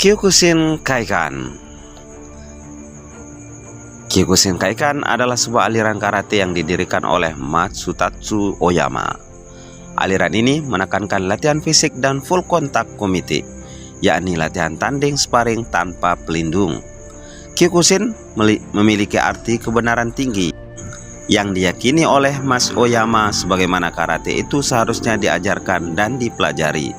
Kyokushin Kaikan. Kyokushin Kaikan adalah sebuah aliran karate yang didirikan oleh Matsutatsu Oyama. Aliran ini menekankan latihan fisik dan full kontak komite, yakni latihan tanding sparring tanpa pelindung. Kyokushin memiliki arti kebenaran tinggi yang diyakini oleh Mas Oyama sebagaimana karate itu seharusnya diajarkan dan dipelajari.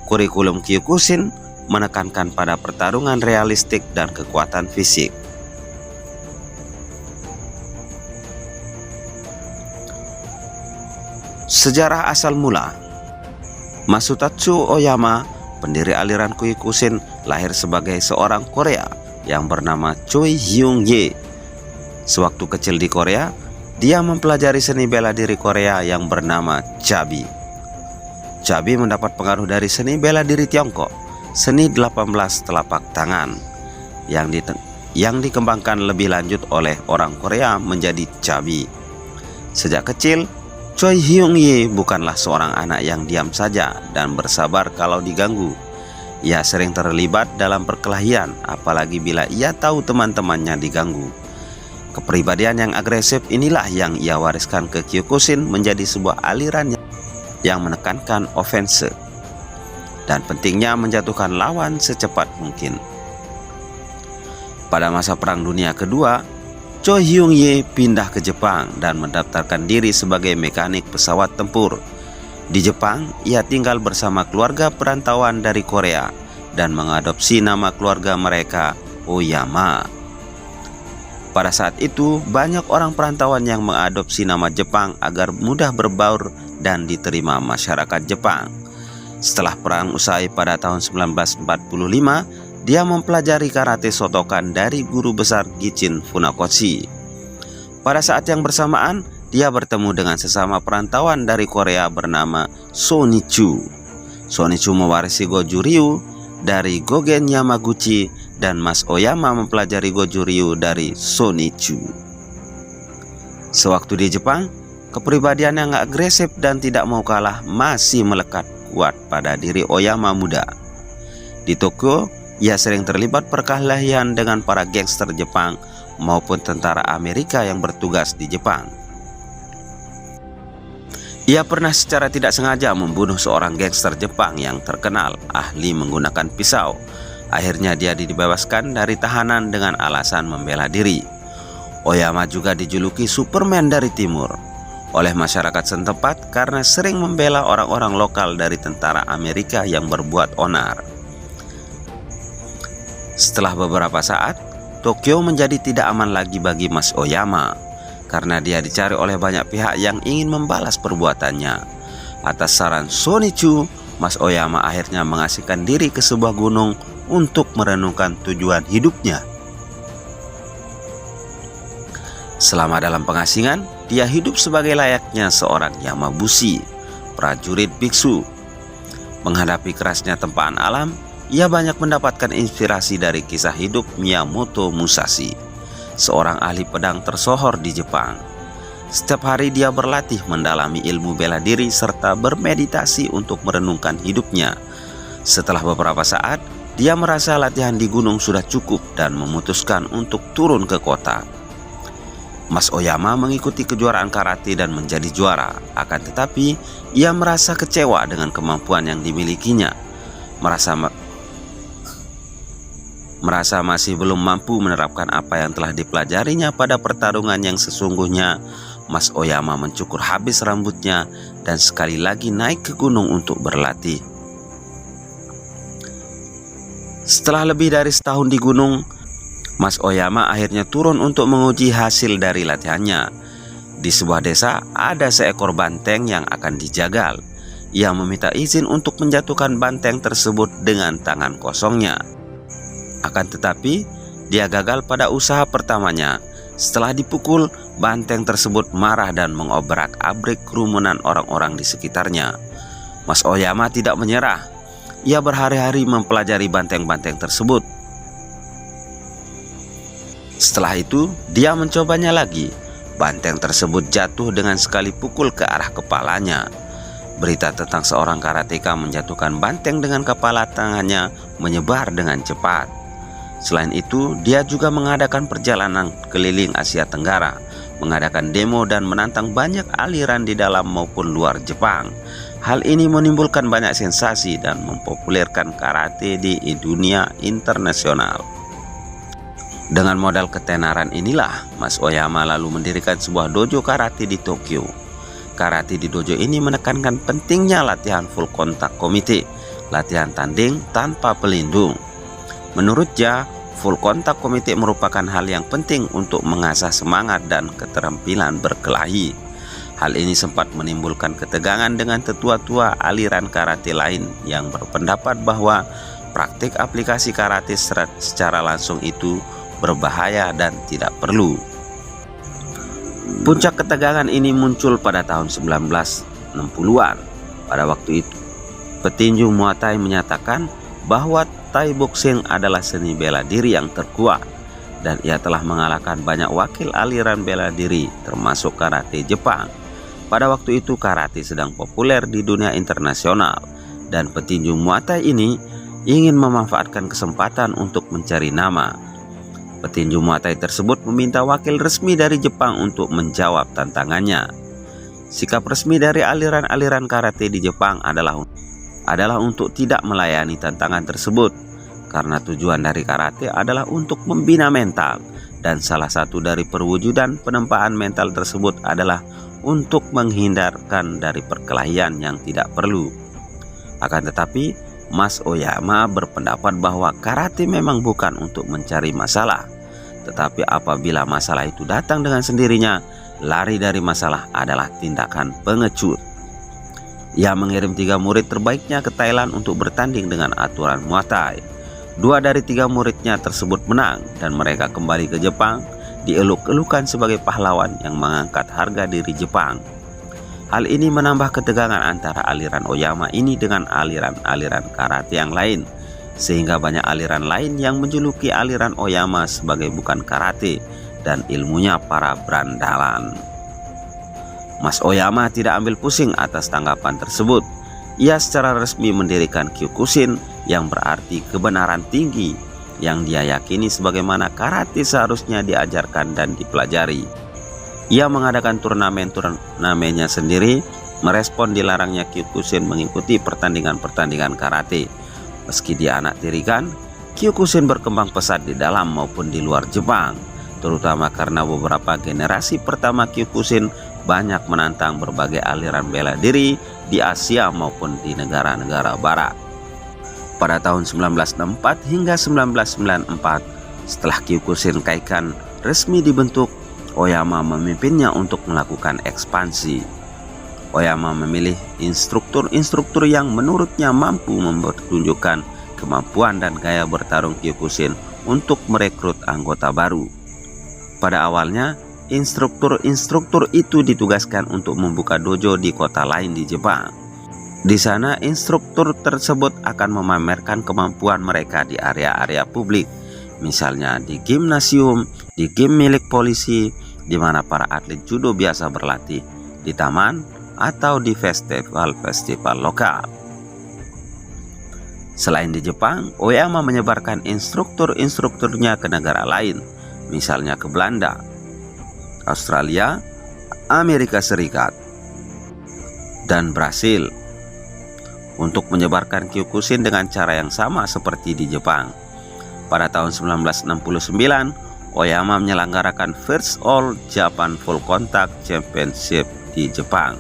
Kurikulum Kyokushin menekankan pada pertarungan realistik dan kekuatan fisik. Sejarah asal mula. Matsutatsu Oyama, pendiri aliran Kyokushin, lahir sebagai seorang Korea yang bernama Choi Hyung-ye. Sewaktu kecil di Korea, dia mempelajari seni bela diri Korea yang bernama Chabi. Chabi mendapat pengaruh dari seni bela diri Tiongkok, seni 18 telapak tangan, yang dikembangkan lebih lanjut oleh orang Korea menjadi Chabi. Sejak kecil, Choi Hyung-ye bukanlah seorang anak yang diam saja dan bersabar kalau diganggu. Ia sering terlibat dalam perkelahian, apalagi bila ia tahu teman-temannya diganggu. Kepribadian yang agresif inilah yang ia wariskan ke Kyokushin menjadi sebuah aliran yang menekankan ofense dan pentingnya menjatuhkan lawan secepat mungkin. Pada masa Perang Dunia Kedua, Choi Hyung-ye pindah ke Jepang dan mendaftarkan diri sebagai mekanik pesawat tempur. Di Jepang, ia tinggal bersama keluarga perantauan dari Korea dan mengadopsi nama keluarga mereka Oyama. Pada saat itu, banyak orang perantauan yang mengadopsi nama Jepang agar mudah berbaur dan diterima masyarakat Jepang. Setelah perang usai pada tahun 1945, dia mempelajari karate Shotokan dari guru besar Gichin Funakoshi. Pada saat yang bersamaan, dia bertemu dengan sesama perantauan dari Korea bernama Shonichu. Shonichu mewarisi Goju Ryu dari Gogen Yamaguchi dan Mas Oyama mempelajari Goju Ryu dari Shonichu. Sewaktu di Jepang, kepribadian yang agresif dan tidak mau kalah masih melekat kuat pada diri Oyama muda. Di Tokyo, ia sering terlibat perkelahian dengan para gangster Jepang maupun tentara Amerika yang bertugas di Jepang. Ia pernah secara tidak sengaja membunuh seorang gangster Jepang yang terkenal ahli menggunakan pisau. Akhirnya dia dibebaskan dari tahanan dengan alasan membela diri. Oyama juga dijuluki Superman dari Timur oleh masyarakat setempat karena sering membela orang-orang lokal dari tentara Amerika yang berbuat onar. Setelah beberapa saat, Tokyo menjadi tidak aman lagi bagi Mas Oyama karena dia dicari oleh banyak pihak yang ingin membalas perbuatannya. Atas saran Shonichu, Mas Oyama akhirnya mengasingkan diri ke sebuah gunung untuk merenungkan tujuan hidupnya. Selama dalam pengasingan, dia hidup sebagai layaknya seorang Yamabushi, prajurit biksu. Menghadapi kerasnya tempaan alam, ia banyak mendapatkan inspirasi dari kisah hidup Miyamoto Musashi, seorang ahli pedang tersohor di Jepang. Setiap hari dia berlatih mendalami ilmu bela diri serta bermeditasi untuk merenungkan hidupnya. Setelah beberapa saat, dia merasa latihan di gunung sudah cukup dan memutuskan untuk turun ke kota. Mas Oyama mengikuti kejuaraan karate dan menjadi juara. Akan tetapi, ia merasa kecewa dengan kemampuan yang dimilikinya. Merasa masih belum mampu menerapkan apa yang telah dipelajarinya pada pertarungan yang sesungguhnya, Mas Oyama mencukur habis rambutnya dan sekali lagi naik ke gunung untuk berlatih. Setelah lebih dari setahun di gunung, Mas Oyama akhirnya turun untuk menguji hasil dari latihannya. Di sebuah desa ada seekor banteng yang akan dijagal. Ia meminta izin untuk menjatuhkan banteng tersebut dengan tangan kosongnya. Akan tetapi, dia gagal pada usaha pertamanya. Setelah dipukul, banteng tersebut marah dan mengobrak-abrik kerumunan orang-orang di sekitarnya. Mas Oyama tidak menyerah. Ia berhari-hari mempelajari banteng-banteng tersebut. Setelah itu, dia mencobanya lagi. Banteng tersebut jatuh dengan sekali pukul ke arah kepalanya. Berita tentang seorang karateka menjatuhkan banteng dengan kepala tangannya menyebar dengan cepat. Selain itu, dia juga mengadakan perjalanan keliling Asia Tenggara, mengadakan demo dan menantang banyak aliran di dalam maupun luar Jepang. Hal ini menimbulkan banyak sensasi dan mempopulerkan karate di dunia internasional. Dengan modal ketenaran inilah, Mas Oyama lalu mendirikan sebuah dojo karate di Tokyo. Karate di dojo ini menekankan pentingnya latihan full kontak komite, latihan tanding tanpa pelindung. Menurutnya, full kontak komite merupakan hal yang penting untuk mengasah semangat dan keterampilan berkelahi. Hal ini sempat menimbulkan ketegangan dengan tetua-tua aliran karate lain yang berpendapat bahwa praktik aplikasi karate secara langsung itu berbahaya dan tidak perlu. Puncak ketegangan ini muncul pada tahun 1960-an. Pada waktu itu, petinju Muay Thai menyatakan bahwa Thai boxing adalah seni bela diri yang terkuat, dan ia telah mengalahkan banyak wakil aliran bela diri termasuk karate Jepang. Pada waktu itu karate sedang populer di dunia internasional, dan petinju Muay Thai ini ingin memanfaatkan kesempatan untuk mencari nama. Petinju Muay Thai tersebut meminta wakil resmi dari Jepang untuk menjawab tantangannya. Sikap resmi dari aliran-aliran karate di Jepang adalah untuk tidak melayani tantangan tersebut, karena tujuan dari karate adalah untuk membina mental, dan salah satu dari perwujudan penempaan mental tersebut adalah untuk menghindarkan dari perkelahian yang tidak perlu. Akan tetapi, Mas Oyama berpendapat bahwa karate memang bukan untuk mencari masalah, tetapi apabila masalah itu datang dengan sendirinya, lari dari masalah adalah tindakan pengecut. Ia mengirim 3 murid terbaiknya ke Thailand untuk bertanding dengan aturan Muay Thai. 2 dari 3 muridnya tersebut menang, dan mereka kembali ke Jepang, dieluk-elukan sebagai pahlawan yang mengangkat harga diri Jepang. Hal ini menambah ketegangan antara aliran Oyama ini dengan aliran-aliran karate yang lain, sehingga banyak aliran lain yang menjuluki aliran Oyama sebagai bukan karate dan ilmunya para berandalan. Mas Oyama tidak ambil pusing atas tanggapan tersebut. Ia secara resmi mendirikan Kyokushin yang berarti kebenaran tinggi, yang dia yakini sebagaimana karate seharusnya diajarkan dan dipelajari. Ia mengadakan turnamennya sendiri, merespon dilarangnya Kyokushin mengikuti pertandingan-pertandingan karate. Meski dia anak tirikan, Kyokushin berkembang pesat di dalam maupun di luar Jepang, terutama karena beberapa generasi pertama Kyokushin banyak menantang berbagai aliran bela diri di Asia maupun di negara-negara barat. Pada tahun 1964 hingga 1994, setelah Kyokushin Kaikan resmi dibentuk, Oyama memimpinnya untuk melakukan ekspansi. Oyama memilih instruktur-instruktur yang menurutnya mampu mempertunjukkan kemampuan dan gaya bertarung Kyokushin untuk merekrut anggota baru. Pada awalnya, instruktur-instruktur itu ditugaskan untuk membuka dojo di kota lain di Jepang. Di sana, instruktur tersebut akan memamerkan kemampuan mereka di area-area publik, misalnya di gimnasium, di gym milik polisi, di mana para atlet judo biasa berlatih, di taman, atau di festival-festival lokal. Selain di Jepang, Oyama menyebarkan instruktur-instrukturnya ke negara lain, misalnya ke Belanda, Australia, Amerika Serikat, dan Brasil, untuk menyebarkan Kyokushin dengan cara yang sama seperti di Jepang. Pada tahun 1969, Oyama menyelenggarakan First All Japan Full Contact Championship di Jepang.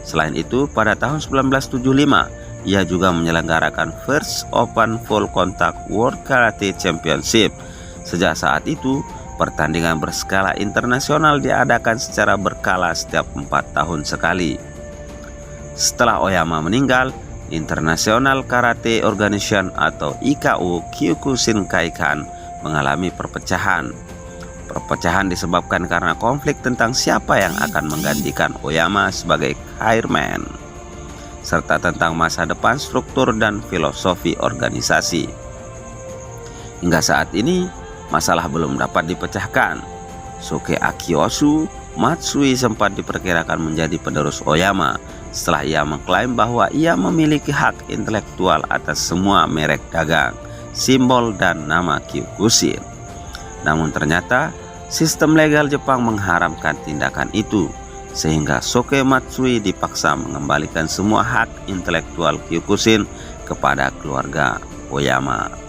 Selain itu, pada tahun 1975, ia juga menyelenggarakan First Open Full Contact World Karate Championship. Sejak saat itu, pertandingan berskala internasional diadakan secara berkala setiap 4 tahun sekali. Setelah Oyama meninggal, International Karate Organization atau IKO Kyokushin Kaikan mengalami perpecahan. Perpecahan disebabkan karena konflik tentang siapa yang akan menggantikan Oyama sebagai chairman, serta tentang masa depan struktur dan filosofi organisasi. Hingga saat ini, masalah belum dapat dipecahkan. Suke Akiosu Matsui sempat diperkirakan menjadi penerus Oyama, setelah ia mengklaim bahwa ia memiliki hak intelektual atas semua merek dagang, simbol, dan nama Kyokushin. Namun ternyata sistem legal Jepang mengharamkan tindakan itu, sehingga Soke Matsui dipaksa mengembalikan semua hak intelektual Kyokushin kepada keluarga Oyama.